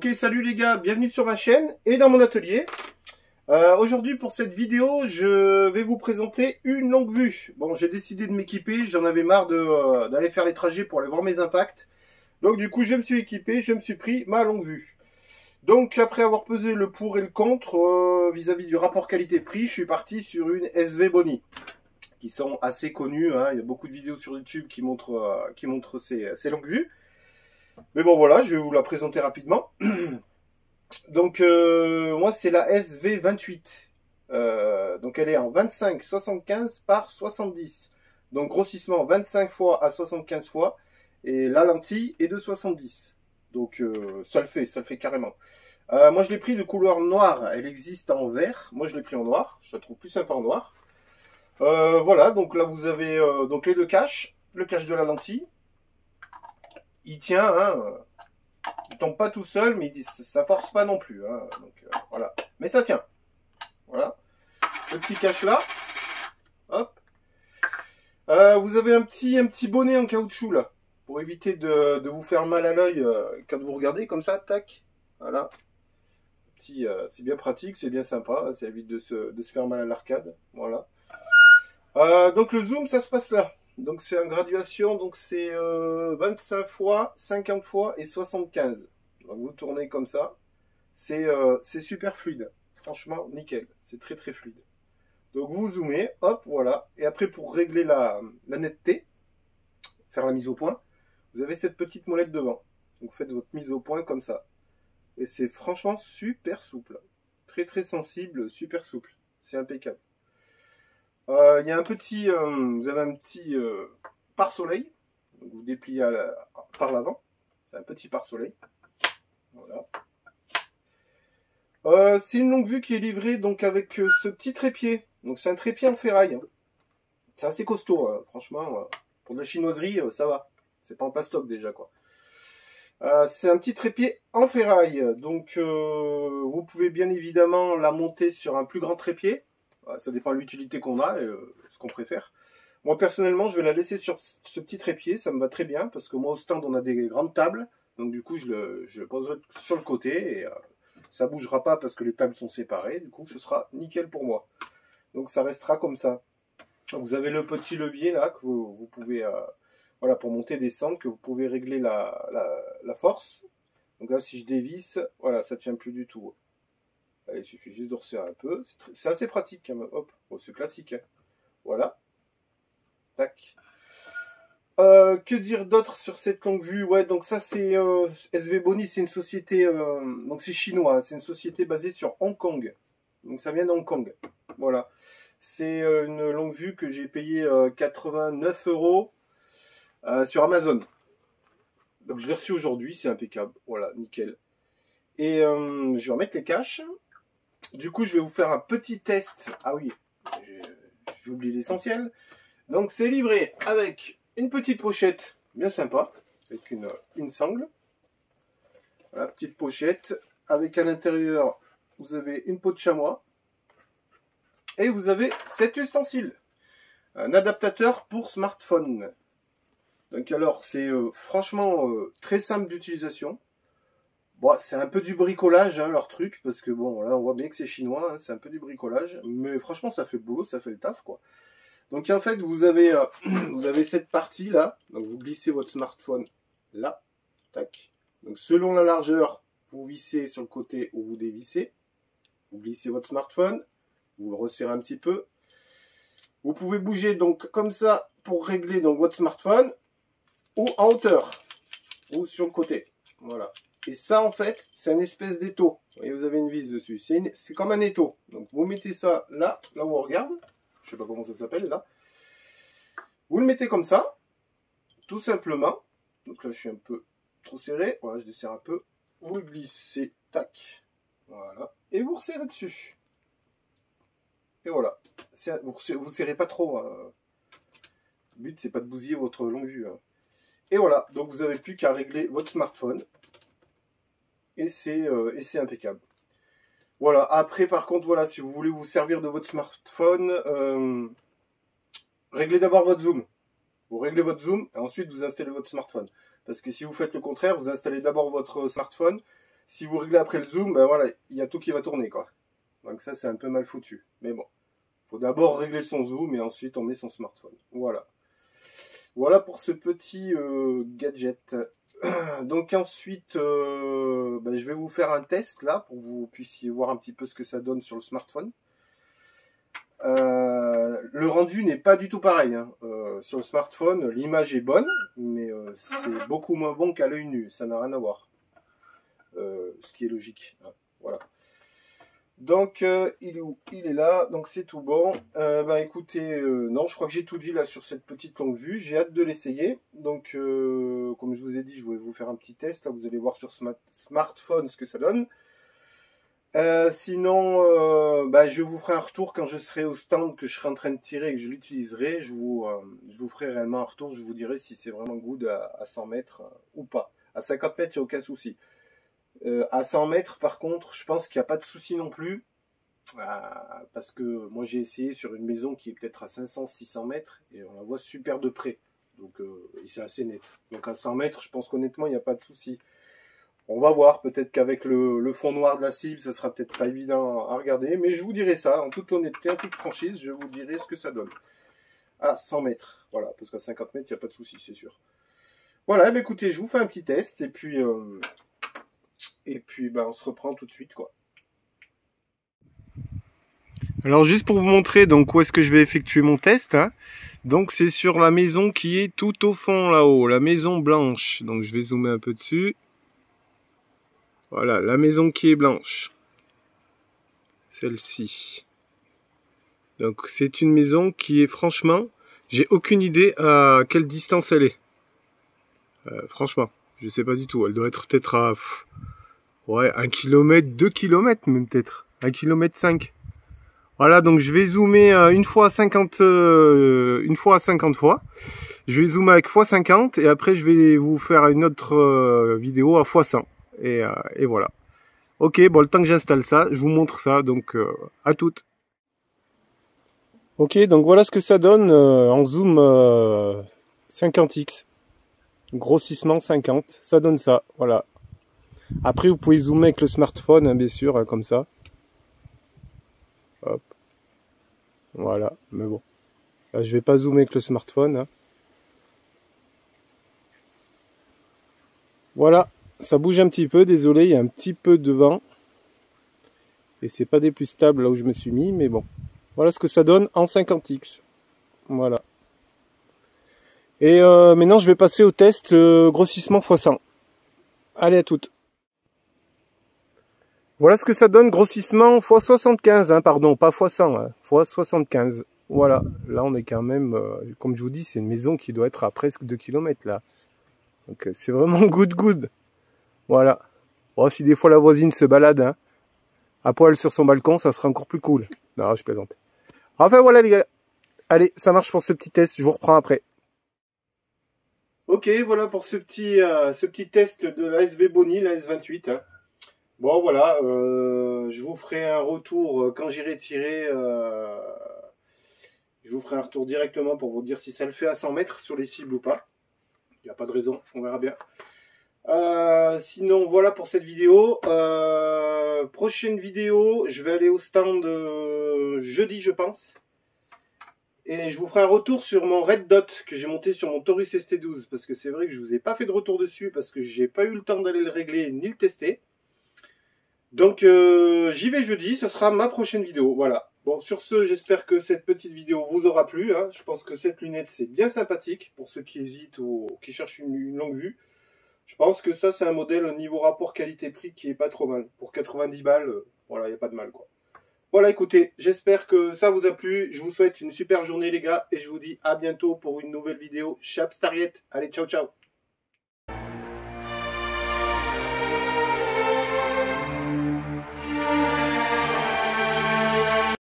Ok, salut les gars, bienvenue sur ma chaîne et dans mon atelier. Aujourd'hui pour cette vidéo, je vais vous présenter une longue vue. Bon, j'ai décidé de m'équiper, j'en avais marre d'aller faire les trajets pour aller voir mes impacts. Donc du coup, je me suis équipé, je me suis pris ma longue vue. Donc après avoir pesé le pour et le contre vis-à-vis du rapport qualité-prix, je suis parti sur une SV Boni, qui sont assez connues, hein. Il y a beaucoup de vidéos sur YouTube qui montrent ces longues vues. Mais bon voilà, je vais vous la présenter rapidement. Donc moi c'est la SV28. Donc elle est en 25-75 par 70. Donc grossissement 25 fois à 75 fois. Et la lentille est de 70. Donc ça le fait carrément. Moi je l'ai pris de couleur noire. Elle existe en vert. Moi je l'ai pris en noir. Je la trouve plus sympa en noir. Voilà, donc là vous avez donc les deux caches. Le cache de la lentille. Il tient, hein. Il tombe pas tout seul, mais ça force pas non plus. Hein. Donc, voilà. Mais ça tient. Voilà. Le petit cache là. Hop. Vous avez un petit bonnet en caoutchouc là. Pour éviter de vous faire mal à l'œil quand vous regardez comme ça. Tac. Voilà. C'est bien pratique, c'est bien sympa. Ça évite de se faire mal à l'arcade. Voilà. Donc le zoom, ça se passe là. Donc c'est en graduation, donc c'est 25 fois, 50 fois et 75. Donc vous tournez comme ça. C'est super fluide. Franchement, nickel. C'est très très fluide. Donc vous zoomez, hop, voilà. Et après pour régler la netteté, faire la mise au point, vous avez cette petite molette devant. Donc vous faites votre mise au point comme ça. Et c'est franchement super souple. Très très sensible, super souple. C'est impeccable. Il y a un petit, vous avez un petit pare-soleil, donc vous dépliez par l'avant, c'est un petit pare-soleil, voilà. C'est une longue vue qui est livrée donc avec ce petit trépied, donc c'est un trépied en ferraille, hein. C'est assez costaud, hein. Franchement, pour de la chinoiserie ça va, c'est pas en plastoc déjà quoi. C'est un petit trépied en ferraille, donc vous pouvez bien évidemment la monter sur un plus grand trépied. Ça dépend de l'utilité qu'on a et ce qu'on préfère. Moi personnellement je vais la laisser sur ce petit trépied, ça me va très bien parce que moi au stand on a des grandes tables, donc du coup je le poserai sur le côté et ça bougera pas parce que les tables sont séparées, du coup ce sera nickel pour moi. Donc ça restera comme ça. Vous avez le petit levier là que vous pouvez, voilà, pour monter et descendre, que vous pouvez régler la force. Donc là si je dévisse, voilà, ça tient plus du tout. Allez, il suffit juste de resserrer un peu. C'est assez pratique quand même. Hop, bon, c'est classique. Hein. Voilà. Tac. Que dire d'autre sur cette longue vue? Ouais, donc ça c'est SV Boni, c'est une société, donc c'est chinois. Hein. C'est une société basée sur Hong Kong. Donc ça vient de Hong Kong. Voilà. C'est une longue vue que j'ai payé 89 € sur Amazon. Donc je l'ai reçu aujourd'hui, c'est impeccable. Voilà, nickel. Et je vais remettre les caches. Du coup, je vais vous faire un petit test. Ah oui, j'ai oublié l'essentiel. Donc, c'est livré avec une petite pochette bien sympa, avec une sangle. Voilà, petite pochette. Avec à l'intérieur, vous avez une peau de chamois. Et vous avez cet ustensile. Un adaptateur pour smartphone. Donc, alors, c'est franchement très simple d'utilisation. Bon, c'est un peu du bricolage, hein, leur truc, parce que bon, là, on voit bien que c'est chinois, hein, c'est un peu du bricolage, mais franchement, ça fait le boulot, ça fait le taf, quoi. Donc, en fait, vous avez cette partie-là, donc vous glissez votre smartphone là, tac. Donc, selon la largeur, vous vissez sur le côté ou vous dévissez. Vous glissez votre smartphone, vous le resserrez un petit peu. Vous pouvez bouger, donc, comme ça, pour régler donc, votre smartphone, ou en hauteur, ou sur le côté, voilà. Et ça, en fait, c'est une espèce d'étau. Vous avez une vis dessus. C'est comme un étau. Donc, vous mettez ça là où on regarde. Je sais pas comment ça s'appelle, là. Vous le mettez comme ça, tout simplement. Donc là, je suis un peu trop serré. Voilà, je desserre un peu. Vous le glissez, tac. Voilà. Et vous resserrez dessus. Et voilà. Vous serrez pas trop. Hein. Le but, c'est pas de bousiller votre longue vue. Hein. Et voilà. Donc, vous n'avez plus qu'à régler votre smartphone. Et c'est impeccable. Voilà, après par contre, voilà, si vous voulez vous servir de votre smartphone, réglez d'abord votre zoom. Vous réglez votre zoom et ensuite vous installez votre smartphone. Parce que si vous faites le contraire, vous installez d'abord votre smartphone, si vous réglez après le zoom, ben voilà, il y a tout qui va tourner, quoi. Donc ça, c'est un peu mal foutu. Mais bon, faut d'abord régler son zoom et ensuite on met son smartphone. Voilà. Voilà pour ce petit gadget. Donc ensuite, ben, je vais vous faire un test là pour que vous puissiez voir un petit peu ce que ça donne sur le smartphone. Le rendu n'est pas du tout pareil. Hein. Sur le smartphone, l'image est bonne, mais c'est beaucoup moins bon qu'à l'œil nu. Ça n'a rien à voir. Ce qui est logique. Hein. Voilà. Donc, il est où? Il est là, donc c'est tout bon. Ben écoutez, non, je crois que j'ai tout dit là sur cette petite longue vue. J'ai hâte de l'essayer. Donc, comme je vous ai dit, je vais vous faire un petit test. Là, vous allez voir sur smartphone ce que ça donne. Sinon, je vous ferai un retour quand je serai au stand, que je serai en train de tirer et que je l'utiliserai. Je vous ferai réellement un retour. Je vous dirai si c'est vraiment good à 100 mètres ou pas. À 50 mètres, il n'y a aucun souci. À 100 mètres, par contre, je pense qu'il n'y a pas de souci non plus. Parce que moi, j'ai essayé sur une maison qui est peut-être à 500-600 mètres et on la voit super de près. Donc, c'est assez net. Donc, à 100 mètres, je pense qu'honnêtement, il n'y a pas de souci. On va voir, peut-être qu'avec le fond noir de la cible, ça sera peut-être pas évident à regarder, mais je vous dirai ça, en toute honnêteté, en toute franchise, je vous dirai ce que ça donne. À 100 mètres, voilà, parce qu'à 50 mètres, il n'y a pas de souci, c'est sûr. Voilà, bah écoutez, je vous fais un petit test, et puis on se reprend tout de suite, quoi. Alors, juste pour vous montrer donc où est-ce que je vais effectuer mon test, hein. Donc c'est sur la maison qui est tout au fond là-haut, la maison blanche. Donc je vais zoomer un peu dessus. Voilà, la maison qui est blanche. Celle-ci. Donc c'est une maison qui est franchement, j'ai aucune idée à quelle distance elle est. Franchement, je sais pas du tout. Elle doit être peut-être à 1 km, 2 km même peut-être. 1 km 5. Voilà, donc je vais zoomer une fois à 50 fois. Je vais zoomer avec x50 et après je vais vous faire une autre vidéo à x100. Et voilà. Ok, bon, le temps que j'installe ça, je vous montre ça, donc à toutes. Ok, donc voilà ce que ça donne en zoom 50x. Grossissement 50, ça donne ça, voilà. Après, vous pouvez zoomer avec le smartphone, hein, bien sûr, hein, comme ça. Hop. Voilà, mais bon. Là, je vais pas zoomer avec le smartphone. Hein. Voilà. Ça bouge un petit peu, désolé, il y a un petit peu de vent. Et c'est pas des plus stables là où je me suis mis, mais bon. Voilà ce que ça donne en 50x. Voilà. Et maintenant je vais passer au test grossissement x100. Allez, à toutes. Voilà ce que ça donne grossissement x75, hein, pardon, pas x100, hein, x75. Voilà, là on est quand même, comme je vous dis, c'est une maison qui doit être à presque 2 km là. Donc c'est vraiment good. Voilà. Bon, si des fois la voisine se balade hein, à poil sur son balcon, ça sera encore plus cool. Non, je plaisante. Enfin voilà les gars. Allez, ça marche pour ce petit test, je vous reprends après. Ok, voilà pour ce petit test de la SV Boni, la S28. Hein. Bon voilà, je vous ferai un retour quand j'irai tirer. Je vous ferai un retour directement pour vous dire si ça le fait à 100 mètres sur les cibles ou pas. Il n'y a pas de raison, on verra bien. Sinon voilà pour cette vidéo. Prochaine vidéo, je vais aller au stand jeudi je pense. Et je vous ferai un retour sur mon Red Dot que j'ai monté sur mon Taurus ST12. Parce que c'est vrai que je ne vous ai pas fait de retour dessus parce que j'ai pas eu le temps d'aller le régler ni le tester. Donc j'y vais jeudi, ça sera ma prochaine vidéo. Voilà. Bon, sur ce, j'espère que cette petite vidéo vous aura plu. Hein. Je pense que cette lunette, c'est bien sympathique pour ceux qui hésitent ou qui cherchent une longue vue. Je pense que ça, c'est un modèle au niveau rapport qualité-prix qui est pas trop mal. Pour 90 balles, voilà, il n'y a pas de mal, quoi. Voilà, écoutez, j'espère que ça vous a plu. Je vous souhaite une super journée, les gars. Et je vous dis à bientôt pour une nouvelle vidéo. Chap Stariette. Allez, ciao, ciao.